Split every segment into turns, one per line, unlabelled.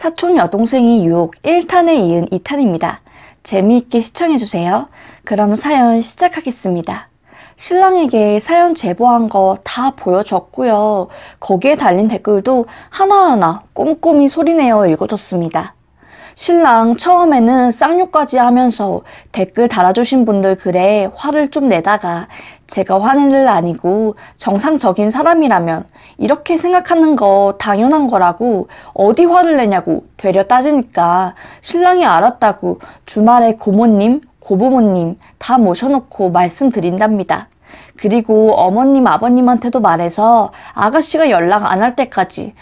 사촌 여동생이 유혹 1탄에 이은 2탄입니다. 재미있게 시청해주세요. 그럼 사연 시작하겠습니다. 신랑에게 사연 제보한 거 다 보여줬고요. 거기에 달린 댓글도 하나하나 꼼꼼히 소리내어 읽어줬습니다. 신랑 처음에는 쌍욕까지 하면서 댓글 달아주신 분들 글에 화를 좀 내다가 제가 화낼 일 아니고 정상적인 사람이라면 이렇게 생각하는 거 당연한 거라고 어디 화를 내냐고 되려 따지니까 신랑이 알았다고 주말에 고모님, 고부모님 다 모셔놓고 말씀드린답니다. 그리고 어머님, 아버님한테도 말해서 아가씨가 연락 안 할 때까지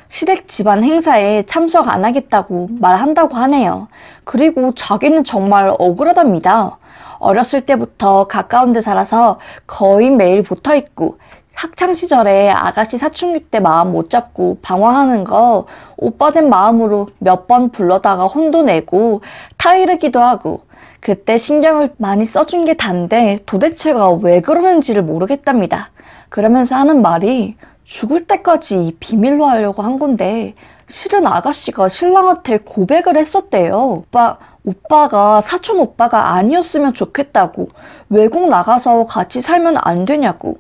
시댁 집안 행사에 참석 안 하겠다고 말한다고 하네요. 그리고 자기는 정말 억울하답니다. 어렸을 때부터 가까운 데 살아서 거의 매일 붙어있고 학창시절에 아가씨 사춘기 때 마음 못 잡고 방황하는 거 오빠 된 마음으로 몇 번 불러다가 혼도 내고 타이르기도 하고 그때 신경을 많이 써준 게 단데 도대체가 왜 그러는지를 모르겠답니다. 그러면서 하는 말이 죽을 때까지 비밀로 하려고 한 건데 실은 아가씨가 신랑한테 고백을 했었대요. 오빠가 사촌 오빠가 아니었으면 좋겠다고 외국 나가서 같이 살면 안 되냐고.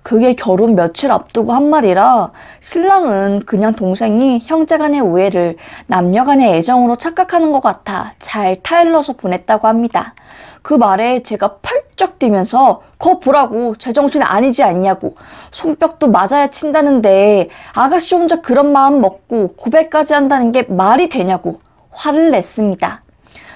그게 결혼 며칠 앞두고 한 말이라 신랑은 그냥 동생이 형제간의 우애를 남녀간의 애정으로 착각하는 것 같아 잘 타일러서 보냈다고 합니다. 그 말에 제가 펄쩍 뛰면서 거 보라고 제정신 아니지 않냐고 손뼉도 맞아야 친다는데 아가씨 혼자 그런 마음 먹고 고백까지 한다는 게 말이 되냐고 화를 냈습니다.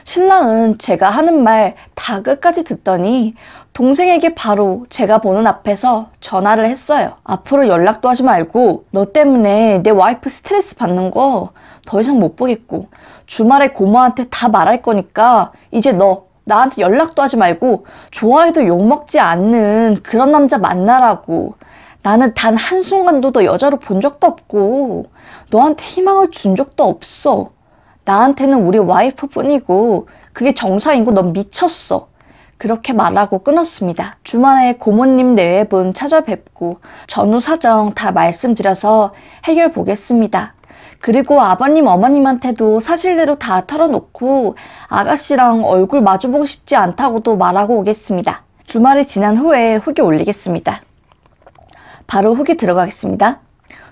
신랑은 제가 하는 말 다 끝까지 듣더니 동생에게 바로 제가 보는 앞에서 전화를 했어요. 앞으로 연락도 하지 말고 너 때문에 내 와이프 스트레스 받는 거 더 이상 못 보겠고 주말에 고모한테 다 말할 거니까 이제 너 나한테 연락도 하지 말고 좋아해도 욕먹지 않는 그런 남자 만나라고. 나는 단 한순간도 너 여자로 본 적도 없고 너한테 희망을 준 적도 없어. 나한테는 우리 와이프뿐이고 그게 정상이고 넌 미쳤어. 그렇게 말하고 끊었습니다. 주말에 고모님 네 분 찾아뵙고 전후 사정 다 말씀드려서 해결 보겠습니다. 그리고 아버님 어머님한테도 사실대로 다 털어놓고 아가씨랑 얼굴 마주보고 싶지 않다고도 말하고 오겠습니다. 주말이 지난 후에 후기 올리겠습니다. 바로 후기 들어가겠습니다.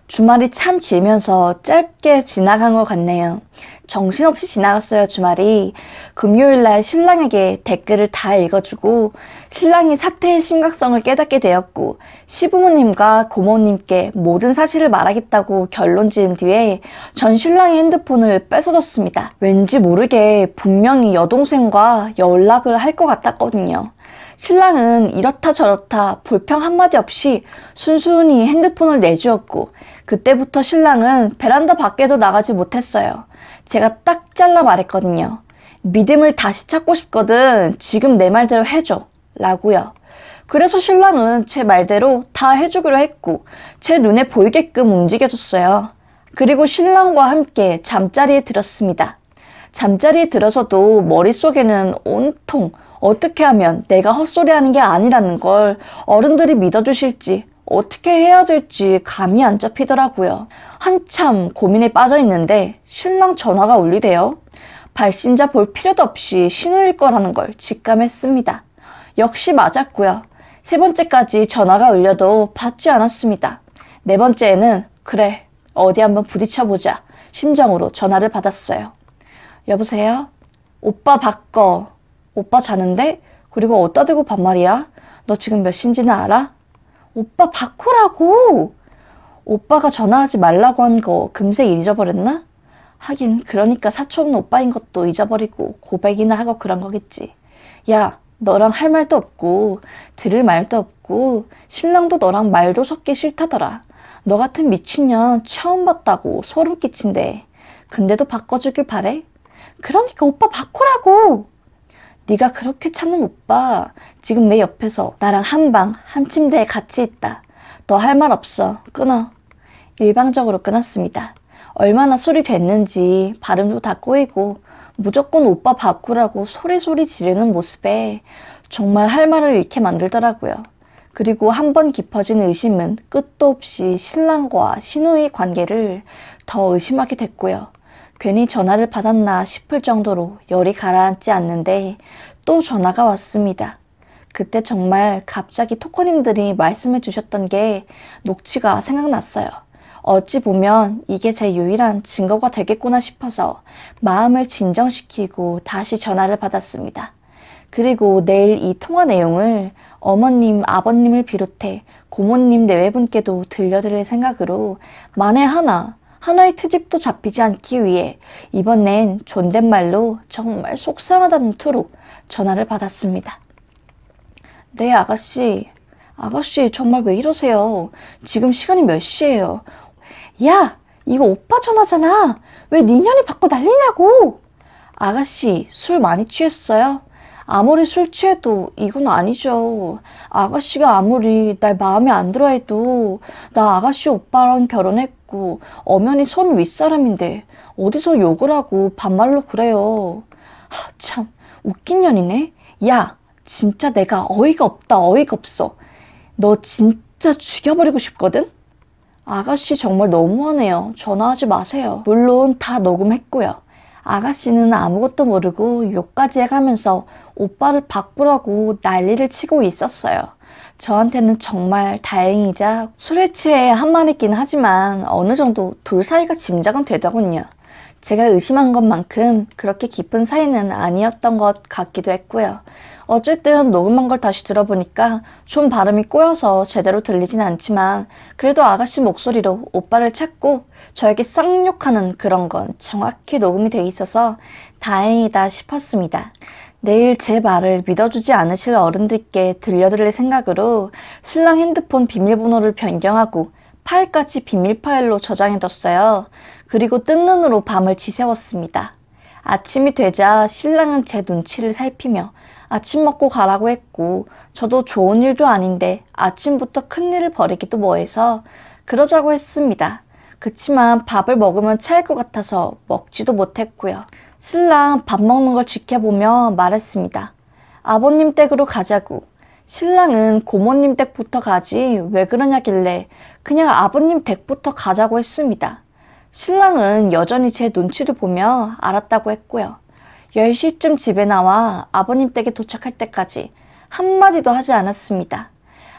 주말이 참 길면서 짧게 지나간 것 같네요. 정신없이 지나갔어요, 주말이. 금요일날 신랑에게 댓글을 다 읽어주고 신랑이 사태의 심각성을 깨닫게 되었고 시부모님과 고모님께 모든 사실을 말하겠다고 결론 지은 뒤에 전 신랑의 핸드폰을 뺏어줬습니다. 왠지 모르게 분명히 여동생과 연락을 할 것 같았거든요. 신랑은 이렇다 저렇다 불평 한마디 없이 순순히 핸드폰을 내주었고 그때부터 신랑은 베란다 밖에도 나가지 못했어요. 제가 딱 잘라 말했거든요. 믿음을 다시 찾고 싶거든 지금 내 말대로 해줘 라고요. 그래서 신랑은 제 말대로 다 해주기로 했고 제 눈에 보이게끔 움직여줬어요. 그리고 신랑과 함께 잠자리에 들었습니다. 잠자리에 들어서도 머릿속에는 온통 어떻게 하면 내가 헛소리하는 게 아니라는 걸 어른들이 믿어주실지 어떻게 해야 될지 감이 안 잡히더라고요. 한참 고민에 빠져 있는데 신랑 전화가 울리대요. 발신자 볼 필요도 없이 신우일 거라는 걸 직감했습니다. 역시 맞았고요. 세 번째까지 전화가 울려도 받지 않았습니다. 네 번째에는 그래 어디 한번 부딪혀보자 심정으로 전화를 받았어요. 여보세요? 오빠 바꿔. 오빠 자는데? 그리고 어디다 대고 반말이야? 너 지금 몇 시인지는 알아? 오빠 바꾸라고! 오빠가 전화하지 말라고 한 거 금세 잊어버렸나? 하긴 그러니까 사촌 오빠인 것도 잊어버리고 고백이나 하고 그런 거겠지. 야, 너랑 할 말도 없고 들을 말도 없고 신랑도 너랑 말도 섞기 싫다더라. 너 같은 미친년 처음 봤다고 소름 끼친대. 근데도 바꿔주길 바래? 그러니까 오빠 바꾸라고! 네가 그렇게 찾는 오빠 지금 내 옆에서 나랑 한 방, 한 침대에 같이 있다. 너 할 말 없어. 끊어. 일방적으로 끊었습니다. 얼마나 술이 됐는지 발음도 다 꼬이고 무조건 오빠 바꾸라고 소리소리 지르는 모습에 정말 할 말을 잃게 만들더라고요. 그리고 한 번 깊어진 의심은 끝도 없이 신랑과 신우의 관계를 더 의심하게 됐고요. 괜히 전화를 받았나 싶을 정도로 열이 가라앉지 않는데 또 전화가 왔습니다. 그때 정말 갑자기 토커님들이 말씀해 주셨던 게 녹취가 생각났어요. 어찌 보면 이게 제 유일한 증거가 되겠구나 싶어서 마음을 진정시키고 다시 전화를 받았습니다. 그리고 내일 이 통화 내용을 어머님, 아버님을 비롯해 고모님 내외분께도 들려드릴 생각으로 만에 하나의 트집도 잡히지 않기 위해 이번엔 존댓말로 정말 속상하다는 투로 전화를 받았습니다. 네, 아가씨. 아가씨, 정말 왜 이러세요? 지금 시간이 몇 시예요? 야, 이거 오빠 전화잖아. 왜 네 년이 받고 난리냐고. 아가씨, 술 많이 취했어요? 아무리 술 취해도 이건 아니죠. 아가씨가 아무리 날 마음에 안 들어 해도 나 아가씨 오빠랑 결혼했고 엄연히 손 윗사람인데 어디서 욕을 하고 반말로 그래요. 참 웃긴 년이네. 야, 진짜 내가 어이가 없다, 어이가 없어. 너 진짜 죽여버리고 싶거든? 아가씨 정말 너무하네요. 전화하지 마세요. 물론 다 녹음했고요. 아가씨는 아무것도 모르고 욕까지 해가면서 오빠를 바꾸라고 난리를 치고 있었어요. 저한테는 정말 다행이자 술에 취해 한 말이긴 하지만 어느 정도 둘 사이가 짐작은 되더군요. 제가 의심한 것만큼 그렇게 깊은 사이는 아니었던 것 같기도 했고요. 어쨌든 녹음한 걸 다시 들어보니까 좀 발음이 꼬여서 제대로 들리진 않지만 그래도 아가씨 목소리로 오빠를 찾고 저에게 쌍욕하는 그런 건 정확히 녹음이 돼 있어서 다행이다 싶었습니다. 내일 제 말을 믿어주지 않으실 어른들께 들려드릴 생각으로 신랑 핸드폰 비밀번호를 변경하고 파일까지 비밀 파일로 저장해뒀어요. 그리고 뜬 눈으로 밤을 지새웠습니다. 아침이 되자 신랑은 제 눈치를 살피며 아침 먹고 가라고 했고 저도 좋은 일도 아닌데 아침부터 큰일을 벌이기도 뭐해서 그러자고 했습니다. 그치만 밥을 먹으면 체할 것 같아서 먹지도 못했고요. 신랑 밥 먹는 걸 지켜보며 말했습니다. 아버님 댁으로 가자고. 신랑은 고모님 댁부터 가지 왜 그러냐길래 그냥 아버님 댁부터 가자고 했습니다. 신랑은 여전히 제 눈치를 보며 알았다고 했고요. 10시쯤 집에 나와 아버님 댁에 도착할 때까지 한마디도 하지 않았습니다.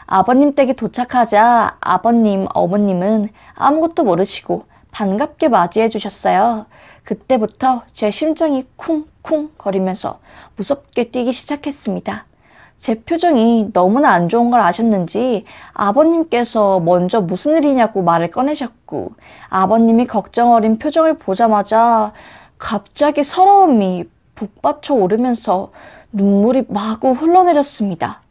아버님 댁에 도착하자 아버님, 어머님은 아무것도 모르시고 반갑게 맞이해 주셨어요. 그때부터 제 심장이 쿵쿵 거리면서 무섭게 뛰기 시작했습니다. 제 표정이 너무나 안 좋은 걸 아셨는지 아버님께서 먼저 무슨 일이냐고 말을 꺼내셨고 아버님이 걱정 어린 표정을 보자마자 갑자기 서러움이 북받쳐 오르면서 눈물이 마구 흘러내렸습니다.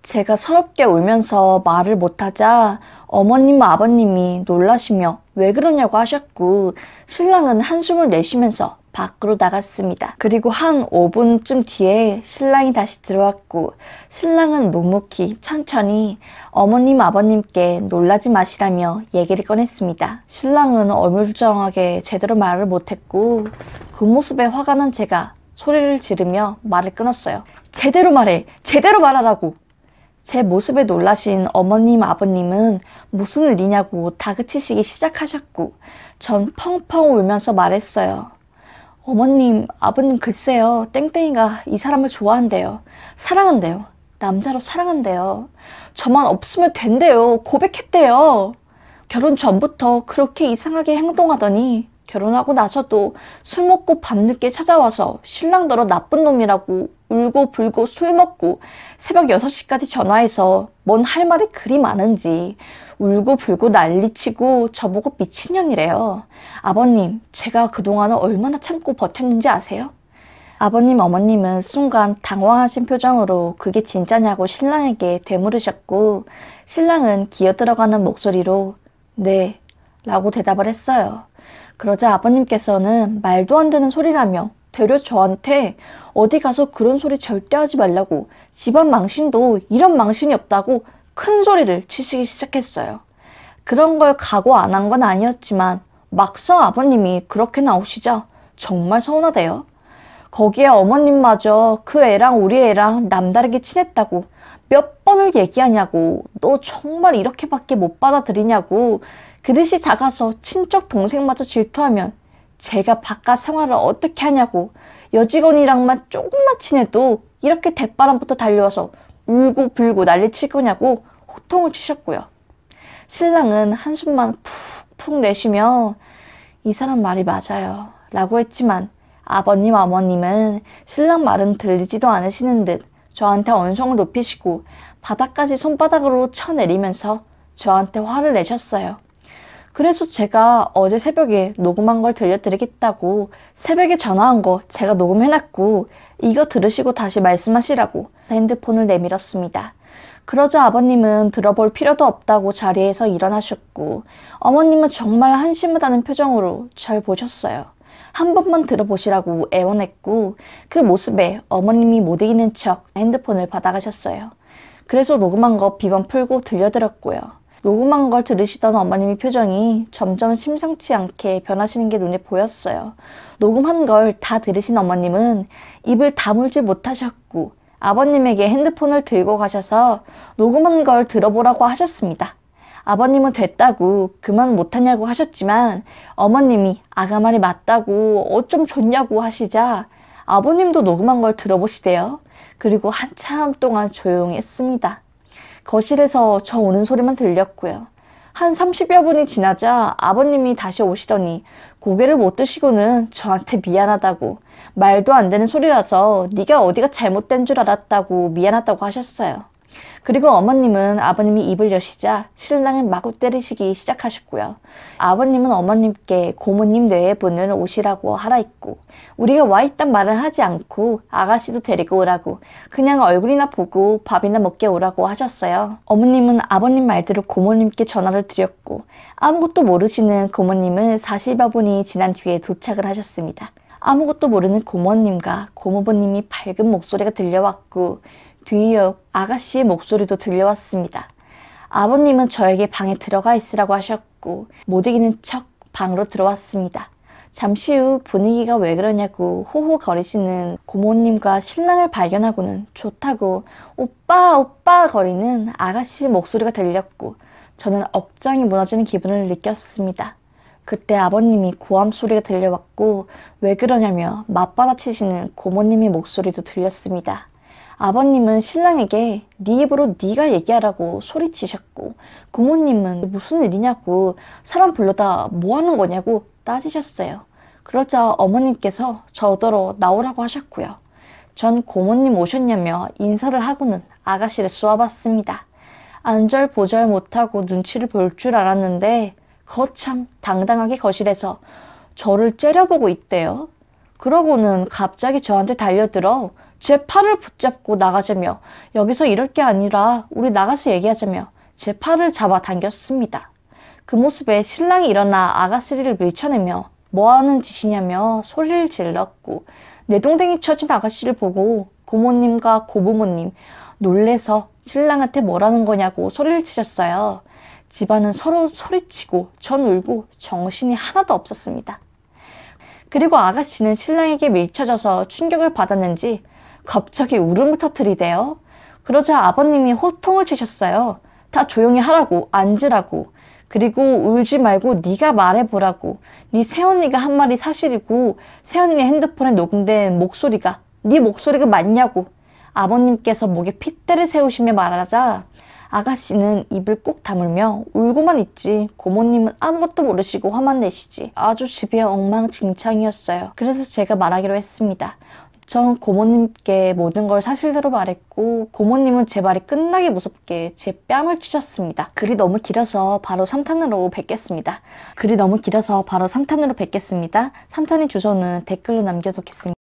제가 서럽게 울면서 말을 못하자 어머님, 아버님이 놀라시며 왜 그러냐고 하셨고 신랑은 한숨을 내쉬면서 밖으로 나갔습니다. 그리고 한 5분쯤 뒤에 신랑이 다시 들어왔고 신랑은 묵묵히 천천히 어머님, 아버님께 놀라지 마시라며 얘기를 꺼냈습니다. 신랑은 어물쩡하게 제대로 말을 못했고 그 모습에 화가 난 제가 소리를 지르며 말을 끊었어요. 제대로 말해! 제대로 말하라고! 제 모습에 놀라신 어머님, 아버님은 무슨 일이냐고 다그치시기 시작하셨고 전 펑펑 울면서 말했어요. 어머님, 아버님 글쎄요. 땡땡이가 이 사람을 좋아한대요. 사랑한대요. 남자로 사랑한대요. 저만 없으면 된대요. 고백했대요. 결혼 전부터 그렇게 이상하게 행동하더니 결혼하고 나서도 술 먹고 밤늦게 찾아와서 신랑더러 나쁜 놈이라고 울고 불고 술 먹고 새벽 6시까지 전화해서 뭔 할 말이 그리 많은지 울고 불고 난리치고 저보고 미친년이래요. 아버님, 제가 그동안은 얼마나 참고 버텼는지 아세요? 아버님, 어머님은 순간 당황하신 표정으로 그게 진짜냐고 신랑에게 되물으셨고 신랑은 기어들어가는 목소리로 네 라고 대답을 했어요. 그러자 아버님께서는 말도 안 되는 소리라며 되려 저한테 어디 가서 그런 소리 절대 하지 말라고 집안 망신도 이런 망신이 없다고 큰 소리를 치시기 시작했어요. 그런 걸 각오 안 한 건 아니었지만 막상 아버님이 그렇게 나오시자 정말 서운하대요. 거기에 어머님마저 그 애랑 우리 애랑 남다르게 친했다고 몇 번을 얘기하냐고 너 정말 이렇게밖에 못 받아들이냐고 그릇이 작아서 친척 동생마저 질투하면 제가 바깥 생활을 어떻게 하냐고, 여직원이랑만 조금만 친해도 이렇게 대바람부터 달려와서 울고 불고 난리칠 거냐고 호통을 치셨고요. 신랑은 한숨만 푹푹 내쉬며 이 사람 말이 맞아요 라고 했지만, 아버님 어머님은 신랑 말은 들리지도 않으시는 듯 저한테 언성을 높이시고 바닥까지 손바닥으로 쳐내리면서 저한테 화를 내셨어요. 그래서 제가 어제 새벽에 녹음한 걸 들려드리겠다고 새벽에 전화한 거 제가 녹음해놨고 이거 들으시고 다시 말씀하시라고 핸드폰을 내밀었습니다. 그러자 아버님은 들어볼 필요도 없다고 자리에서 일어나셨고, 어머님은 정말 한심하다는 표정으로 절 보셨어요. 한 번만 들어보시라고 애원했고, 그 모습에 어머님이 못 이기는 척 핸드폰을 받아가셨어요. 그래서 녹음한 거 비번 풀고 들려드렸고요. 녹음한 걸 들으시던 어머님의 표정이 점점 심상치 않게 변하시는 게 눈에 보였어요. 녹음한 걸 다 들으신 어머님은 입을 다물지 못하셨고, 아버님에게 핸드폰을 들고 가셔서 녹음한 걸 들어보라고 하셨습니다. 아버님은 됐다고 그만 못하냐고 하셨지만, 어머님이 아가 말이 맞다고 어쩜 좋냐고 하시자 아버님도 녹음한 걸 들어보시대요. 그리고 한참 동안 조용히 했습니다. 거실에서 저 우는 소리만 들렸고요. 한 30여 분이 지나자 아버님이 다시 오시더니 고개를 못 드시고는 저한테 미안하다고, 말도 안 되는 소리라서 네가 어디가 잘못된 줄 알았다고 미안하다고 하셨어요. 그리고 어머님은 아버님이 입을 여시자 신랑을 마구 때리시기 시작하셨고요. 아버님은 어머님께 고모님 뇌에분을 오시라고 하라 했고, 우리가 와 있단 말을 하지 않고 아가씨도 데리고 오라고, 그냥 얼굴이나 보고 밥이나 먹게 오라고 하셨어요. 어머님은 아버님 말대로 고모님께 전화를 드렸고, 아무것도 모르시는 고모님은 40여 분이 지난 뒤에 도착을 하셨습니다. 아무것도 모르는 고모님과 고모부님이 밝은 목소리가 들려왔고, 뒤이어 아가씨의 목소리도 들려왔습니다. 아버님은 저에게 방에 들어가 있으라고 하셨고, 못 이기는 척 방으로 들어왔습니다. 잠시 후 분위기가 왜 그러냐고 호호거리시는 고모님과 신랑을 발견하고는 좋다고 오빠 오빠 거리는 아가씨 목소리가 들렸고, 저는 억장이 무너지는 기분을 느꼈습니다. 그때 아버님이 고함 소리가 들려왔고, 왜 그러냐며 맞받아치시는 고모님의 목소리도 들렸습니다. 아버님은 신랑에게 네 입으로 네가 얘기하라고 소리치셨고, 고모님은 무슨 일이냐고 사람 불러다 뭐 하는 거냐고 따지셨어요. 그러자 어머님께서 저더러 나오라고 하셨고요. 전 고모님 오셨냐며 인사를 하고는 아가씨를 쏘아봤습니다. 안절보절 못하고 눈치를 볼 줄 알았는데 거참 당당하게 거실에서 저를 째려보고 있대요. 그러고는 갑자기 저한테 달려들어 제 팔을 붙잡고 나가자며, 여기서 이럴 게 아니라 우리 나가서 얘기하자며 제 팔을 잡아 당겼습니다. 그 모습에 신랑이 일어나 아가씨를 밀쳐내며 뭐하는 짓이냐며 소리를 질렀고, 내동댕이 쳐진 아가씨를 보고 고모님과 고부모님 놀래서 신랑한테 뭐라는 거냐고 소리를 치셨어요. 집안은 서로 소리치고 전 울고 정신이 하나도 없었습니다. 그리고 아가씨는 신랑에게 밀쳐져서 충격을 받았는지 갑자기 울음을 터뜨리대요. 그러자 아버님이 호통을 치셨어요. 다 조용히 하라고, 앉으라고. 그리고 울지 말고 네가 말해보라고. 네 새언니가 한 말이 사실이고 새언니 핸드폰에 녹음된 목소리가 네 목소리가 맞냐고. 아버님께서 목에 핏대를 세우시며 말하자 아가씨는 입을 꼭 다물며 울고만 있지, 고모님은 아무것도 모르시고 화만 내시지. 아주 집이 엉망진창이었어요. 그래서 제가 말하기로 했습니다. 전 고모님께 모든 걸 사실대로 말했고, 고모님은 제 말이 끝나기 무섭게 제 뺨을 치셨습니다. 글이 너무 길어서 바로 3탄으로 뵙겠습니다. 3탄의 주소는 댓글로 남겨놓겠습니다.